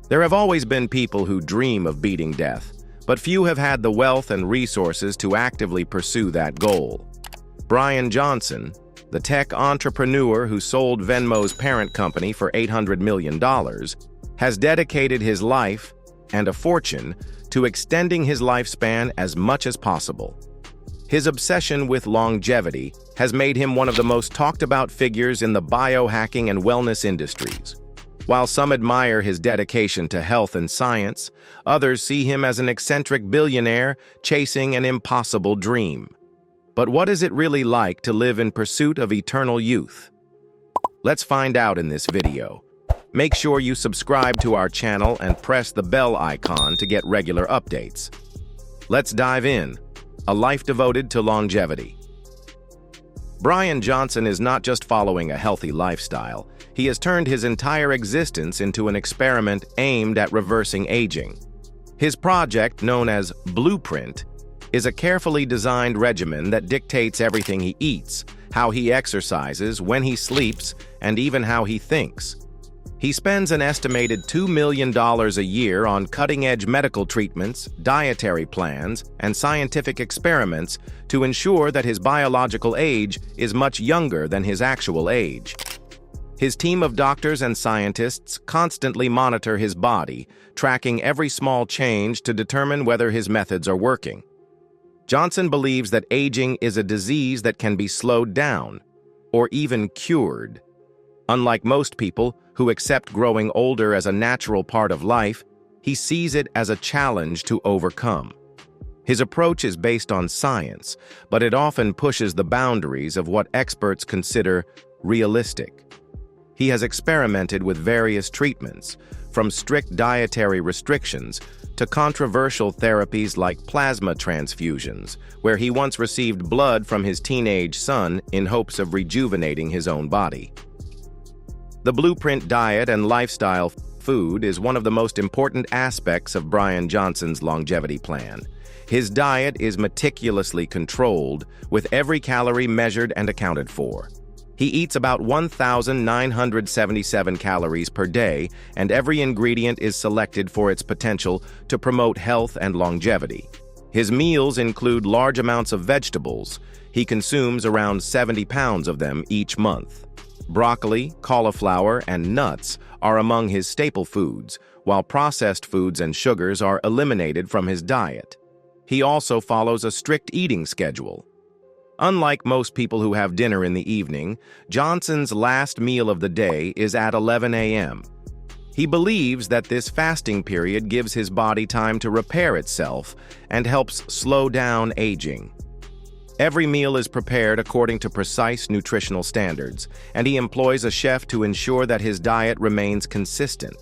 There have always been people who dream of beating death, but few have had the wealth and resources to actively pursue that goal. Bryan Johnson, the tech entrepreneur who sold Venmo's parent company for $800 million, has dedicated his life and a fortune to extending his lifespan as much as possible. His obsession with longevity has made him one of the most talked-about figures in the biohacking and wellness industries. While some admire his dedication to health and science, others see him as an eccentric billionaire chasing an impossible dream. But what is it really like to live in pursuit of eternal youth? Let's find out in this video. Make sure you subscribe to our channel and press the bell icon to get regular updates. Let's dive in. A life devoted to longevity. Bryan Johnson is not just following a healthy lifestyle. He has turned his entire existence into an experiment aimed at reversing aging. His project, known as Blueprint, is a carefully designed regimen that dictates everything he eats, how he exercises, when he sleeps, and even how he thinks. He spends an estimated $2 million a year on cutting-edge medical treatments, dietary plans, and scientific experiments to ensure that his biological age is much younger than his actual age. His team of doctors and scientists constantly monitor his body, tracking every small change to determine whether his methods are working. Johnson believes that aging is a disease that can be slowed down, or even cured. Unlike most people who accept growing older as a natural part of life, he sees it as a challenge to overcome. His approach is based on science, but it often pushes the boundaries of what experts consider realistic. He has experimented with various treatments, from strict dietary restrictions to controversial therapies like plasma transfusions, where he once received blood from his teenage son in hopes of rejuvenating his own body. The Blueprint diet and lifestyle food is one of the most important aspects of Bryan Johnson's longevity plan. His diet is meticulously controlled, with every calorie measured and accounted for. He eats about 1,977 calories per day, and every ingredient is selected for its potential to promote health and longevity. His meals include large amounts of vegetables. He consumes around 70 pounds of them each month. Broccoli, cauliflower, and nuts are among his staple foods, while processed foods and sugars are eliminated from his diet. He also follows a strict eating schedule. Unlike most people who have dinner in the evening, Johnson's last meal of the day is at 11 a.m. He believes that this fasting period gives his body time to repair itself and helps slow down aging. Every meal is prepared according to precise nutritional standards, and he employs a chef to ensure that his diet remains consistent.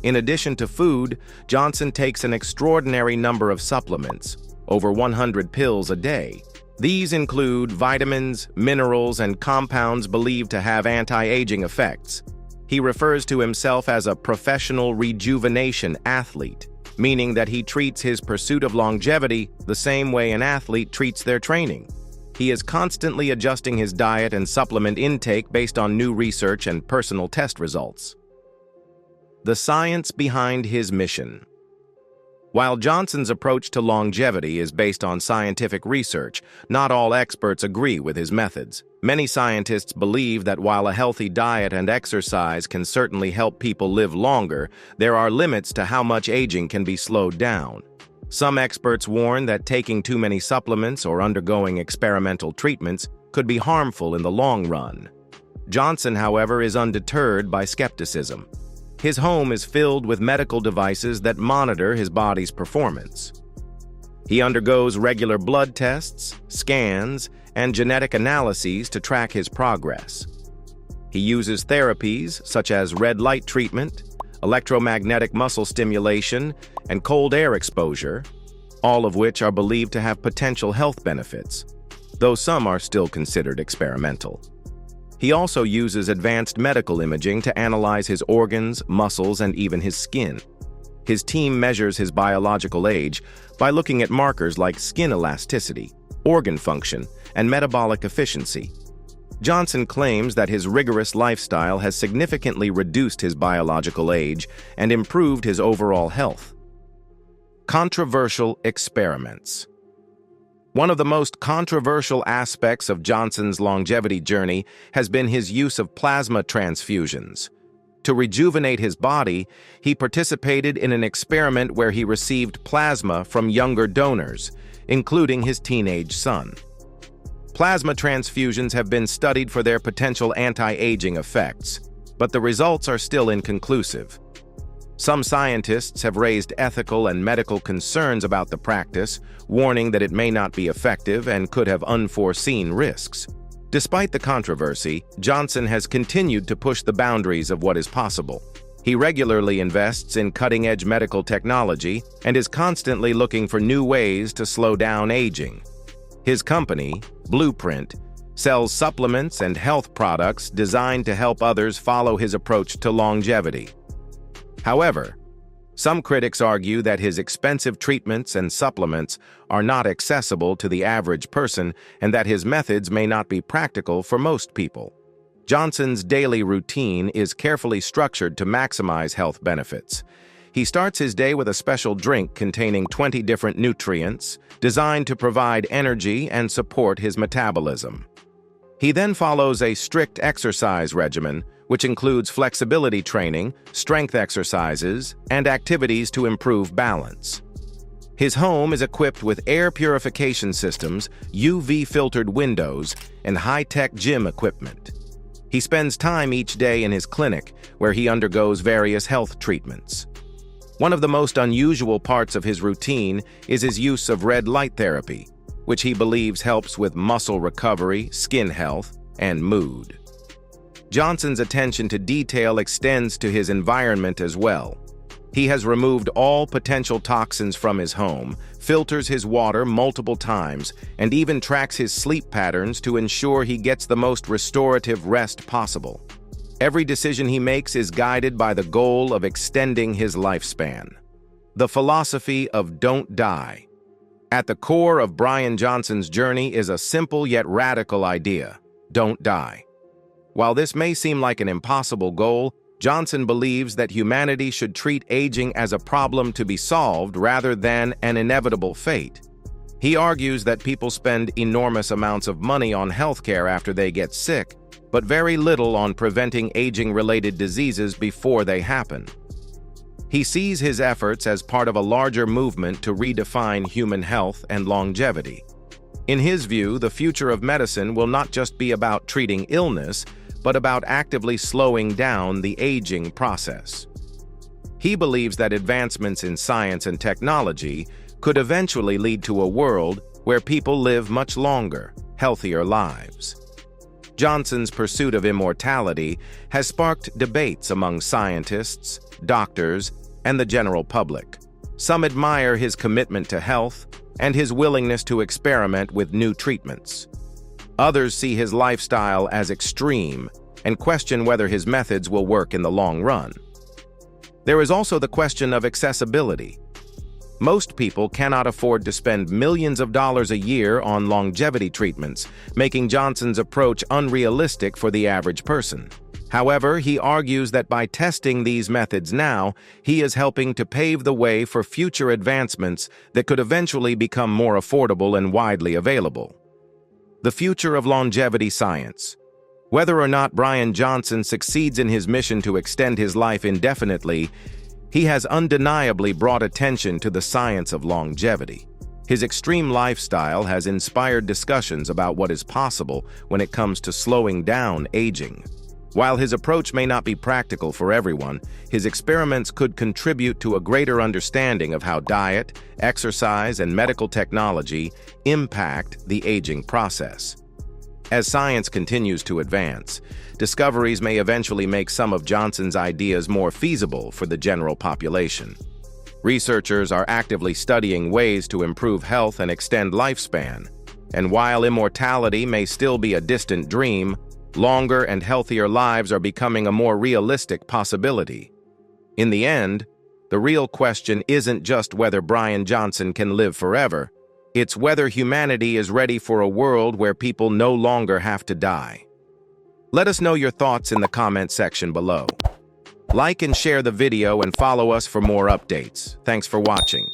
In addition to food, Johnson takes an extraordinary number of supplements, over 100 pills a day. These include vitamins, minerals, and compounds believed to have anti-aging effects. He refers to himself as a professional rejuvenation athlete, meaning that he treats his pursuit of longevity the same way an athlete treats their training. He is constantly adjusting his diet and supplement intake based on new research and personal test results. The science behind his mission. While Johnson's approach to longevity is based on scientific research, not all experts agree with his methods. Many scientists believe that while a healthy diet and exercise can certainly help people live longer, there are limits to how much aging can be slowed down. Some experts warn that taking too many supplements or undergoing experimental treatments could be harmful in the long run. Johnson, however, is undeterred by skepticism. His home is filled with medical devices that monitor his body's performance. He undergoes regular blood tests, scans, and genetic analyses to track his progress. He uses therapies such as red light treatment, electromagnetic muscle stimulation, and cold air exposure, all of which are believed to have potential health benefits, though some are still considered experimental. He also uses advanced medical imaging to analyze his organs, muscles, and even his skin. His team measures his biological age by looking at markers like skin elasticity, organ function, and metabolic efficiency. Johnson claims that his rigorous lifestyle has significantly reduced his biological age and improved his overall health. Controversial experiments. One of the most controversial aspects of Johnson's longevity journey has been his use of plasma transfusions. To rejuvenate his body, he participated in an experiment where he received plasma from younger donors, including his teenage son. Plasma transfusions have been studied for their potential anti-aging effects, but the results are still inconclusive. Some scientists have raised ethical and medical concerns about the practice, warning that it may not be effective and could have unforeseen risks. Despite the controversy, Johnson has continued to push the boundaries of what is possible. He regularly invests in cutting-edge medical technology and is constantly looking for new ways to slow down aging. His company, Blueprint, sells supplements and health products designed to help others follow his approach to longevity. However, some critics argue that his expensive treatments and supplements are not accessible to the average person and that his methods may not be practical for most people. Johnson's daily routine is carefully structured to maximize health benefits. He starts his day with a special drink containing 20 different nutrients, designed to provide energy and support his metabolism. He then follows a strict exercise regimen, which includes flexibility training, strength exercises, and activities to improve balance. His home is equipped with air purification systems, UV-filtered windows, and high-tech gym equipment. He spends time each day in his clinic, where he undergoes various health treatments. One of the most unusual parts of his routine is his use of red light therapy, which he believes helps with muscle recovery, skin health, and mood. Johnson's attention to detail extends to his environment as well. He has removed all potential toxins from his home, filters his water multiple times, and even tracks his sleep patterns to ensure he gets the most restorative rest possible. Every decision he makes is guided by the goal of extending his lifespan. The philosophy of don't die. At the core of Bryan Johnson's journey is a simple yet radical idea: don't die. While this may seem like an impossible goal, Johnson believes that humanity should treat aging as a problem to be solved rather than an inevitable fate. He argues that people spend enormous amounts of money on healthcare after they get sick, but very little on preventing aging-related diseases before they happen. He sees his efforts as part of a larger movement to redefine human health and longevity. In his view, the future of medicine will not just be about treating illness, but about actively slowing down the aging process. He believes that advancements in science and technology could eventually lead to a world where people live much longer, healthier lives. Johnson's pursuit of immortality has sparked debates among scientists, doctors, and the general public. Some admire his commitment to health and his willingness to experiment with new treatments. Others see his lifestyle as extreme and question whether his methods will work in the long run. There is also the question of accessibility. Most people cannot afford to spend millions of dollars a year on longevity treatments, making Johnson's approach unrealistic for the average person. However, he argues that by testing these methods now, he is helping to pave the way for future advancements that could eventually become more affordable and widely available. The future of longevity science. Whether or not Bryan Johnson succeeds in his mission to extend his life indefinitely, he has undeniably brought attention to the science of longevity. His extreme lifestyle has inspired discussions about what is possible when it comes to slowing down aging. While his approach may not be practical for everyone, his experiments could contribute to a greater understanding of how diet, exercise, and medical technology impact the aging process. As science continues to advance, discoveries may eventually make some of Johnson's ideas more feasible for the general population. Researchers are actively studying ways to improve health and extend lifespan, and while immortality may still be a distant dream, longer and healthier lives are becoming a more realistic possibility. In the end, the real question isn't just whether Bryan Johnson can live forever, it's whether humanity is ready for a world where people no longer have to die. Let us know your thoughts in the comment section below. Like and share the video and follow us for more updates. Thanks for watching.